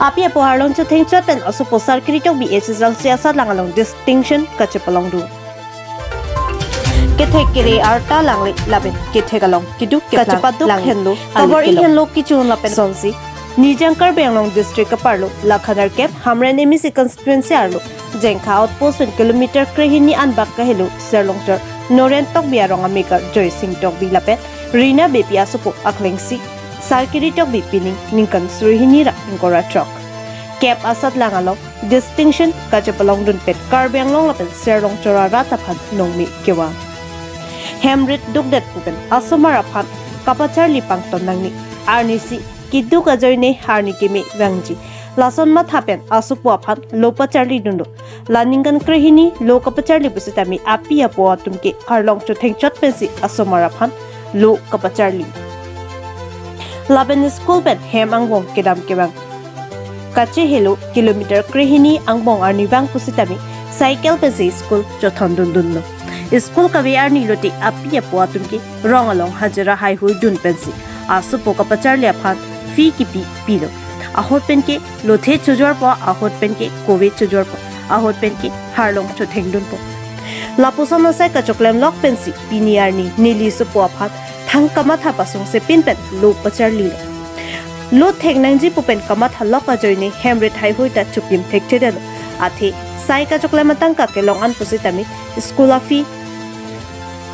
Api apo harlong chu theng chot pen asu posar kri tok bi HSL siasat langalong distinction kachapalong du. Kethe kire arta langle laben kethe galong kiduk kachapaduk henlo cover in henlo kichun lapen sonsi Nijangkar Benglong district aparlo Lakhanar Kep Hamren Emisi constituency arlo Jengkha outpost 1 kilometer krehini anbak kahelo Serlongchar Noren tok biarong amika Joy Singh tok bilapet Rina Bepia supo aklengsi Sarkiri tok bipining ningkan surihini ra ngora truck Kep asat langalo distinction kachapalong dun pet Karbenglong lapen Serlongchar rataphan nongmi kewa Hemrit dukdet pupen asomara phan kapachar lipang tonangni arnisi Kiduk ajoyne harni kemi wangji lason mat hapen asupo aphan lopa charli dundu laningan krehini lokapacharli busitami api apo tumke harlong chu thengchot pensi asomara phan lo kapacharli laben school pen hem angbong kedam kewang kache helo kilometer krehini angbong arniwang pusitami cycle pensi school chothon dundunno school kawe arni loti api apo tumke rongalong hajara hai hui dun pensi asupo kapacharli aphan Fi ki pilo. Ahot pen ke lothe chujor po ahot pen ke kowe chujor po ahot pen ke harlong cho thengdun po. Lapusan na sai ka choklem lok pensi piniarni nili su po aphat thang kamat ha pasung se pin pen lo pachar li. Lo thengnang ji pu pen kamat ha lok ajoyni hemret hai hoi ta chupim thekche den. Athe sai ka choklem tang ka ke long an pusitami school afi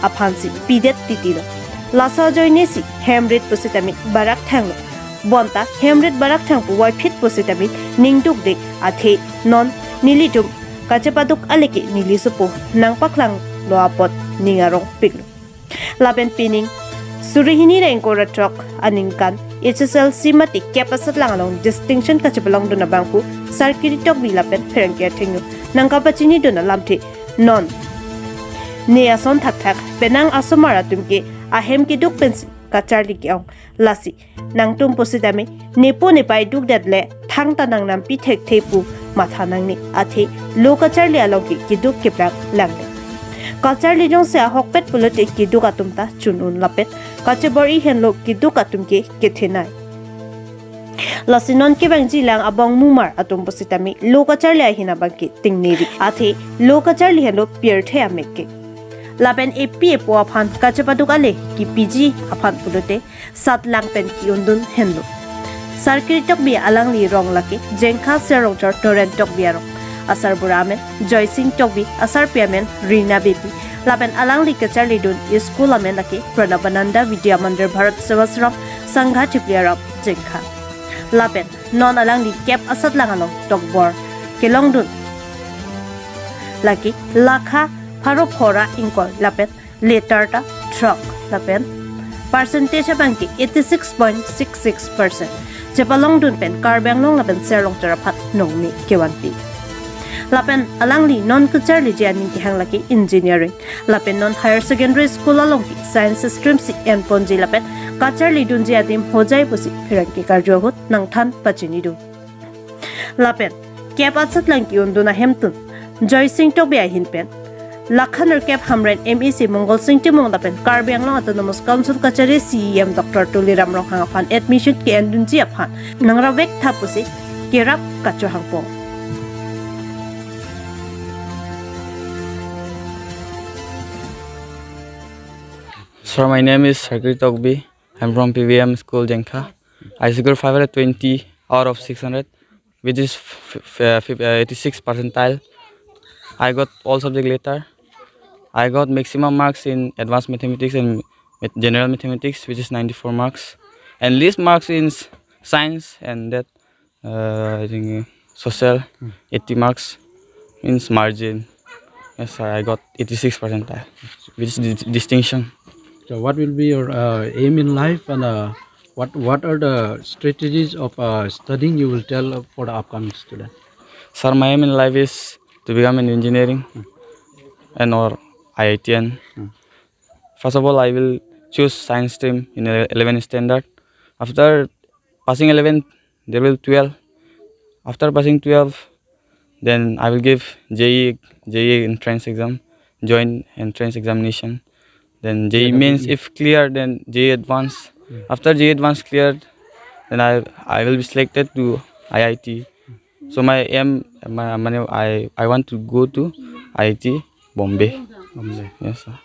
aphansi pidet titilo. Lasa joyne si hemret pusitami barak thang Bonta hemret barak thangpu wai fit positami ningduk de athe non nilitum kachapaduk aleke nilisupo nang paklang loapot ningarong piglo laben pining surihini rengkora truck aningkan HSL simati capacit langalong distinction kachapalong duna bangku sarkiri tok bilapen ferengkia thengu nangkapachini duna lamthi non neason thak penang asomara tumke ahem ki duk pensi kacharli kyong lasi nangtum posidami nepo nepai duk datle thangta nang nam pi thek thepu matha nang ni athe lo kacharli aloki kiduk keplak langde kacharli jong se hokpet pulote kiduk atumta chunun lapet kachebori henlo kiduk atumke kethenai lasinon ke bangji lang abong mumar atum positami lo kacharli ahina bangki tingneri athe lo kacharli henlo pierthe amekke Laben AP po aphan kachapadukale ki PG aphan pulote 7 lang pen ki undun henlo sarkiri tok bi alang li rong laki jengkha serong chor torrent tok biarong asar buramen Joy Singh tok bi asar piamen Rina Bepi laben alang li kacharli dun school amen laki Pranabananda Vidya Mandir Bharat Sevasram Sangha Chipliarap jengkha laben non alang li kep asat langalong tok bor kelong dun laki lakha Haro phora inkol lapet later ta truck lapen percentage banki 86.66% chepalong dun pen Karbenglong lapen serlong charaphat nongni kewanpi lapen alangli non kucharli jani ki hanglaki engineering lapen non higher secondary school along ki science stream si en ponji lapen kacharli dun jiadim hojai pusi phiranki karjohut nangthan pachini du lapen kepatsat langki unduna hemtun Joy Singh tobia hinpen Lakhanar Kep Hamren MEC Mongol Singh Timong dapen Karbenglong Autonomous Council Kachari CEM Dr. Tuliram Ronghang aphan admission ki endunji aphan nangrawek thapusi kerap kacho hangpo Sir, my name is Sarkiri Tokbi. I'm from PVM School Jengkha. I scored 520 out of 600, which is 86 percentile. I got all subject later. I got maximum marks in advanced mathematics and general mathematics, which is 94 marks, and least marks in science and that I think social 80 marks means margin. Yes, sir, I got 86 percentile, which is distinction. So, what will be your aim in life, and what are the strategies of studying you will tell for the upcoming student? Sir, my aim in life is to become an engineering and or IITian. First of all, I will choose science stream in 11th standard. After passing 11th, there will 12. After passing 12, then I will give JEE entrance exam, joint entrance examination. Then JEE means if clear, then JEE advance. After JEE advance cleared, then I will be selected to IIT. So my aim, I want to go to IIT Bombay. Yes, sir.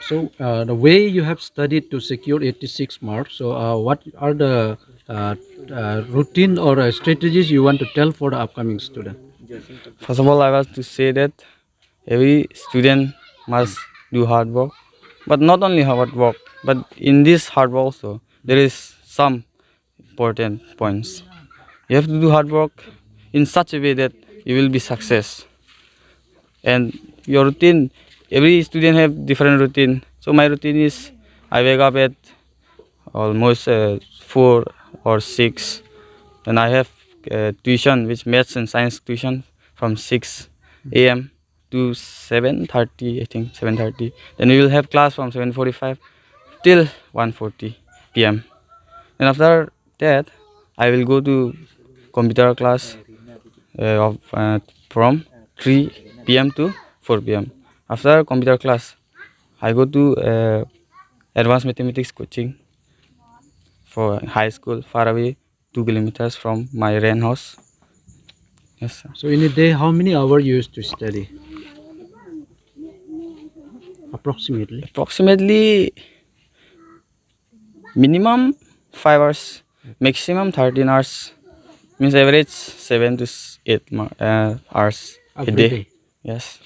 So the way you have studied to secure 86 marks, so what are the routine or strategies you want to tell for the upcoming student? First of all, I want to say that every student must do hard work, but not only hard work, but in this hard work also there is some important points. You have to do hard work in such a way that you will be success. And your routine, every student have different routine. So my routine is I wake up at almost 4 or 6. Then I have tuition, which maths and science tuition from 6 a.m. to 7:30, I think 7:30. Then we will have class from 7:45 till 1:40 p.m. And after that, I will go to computer class from 3 p.m. to 4 p.m. After computer class, I go to advanced mathematics coaching for high school, far away, 2 kilometers from my rent house. Yes, sir. So in a day, how many hours you used to study? Approximately. Approximately minimum 5 hours, maximum 13 hours. Means average 7 to 8 hours a Every day. day. Yes.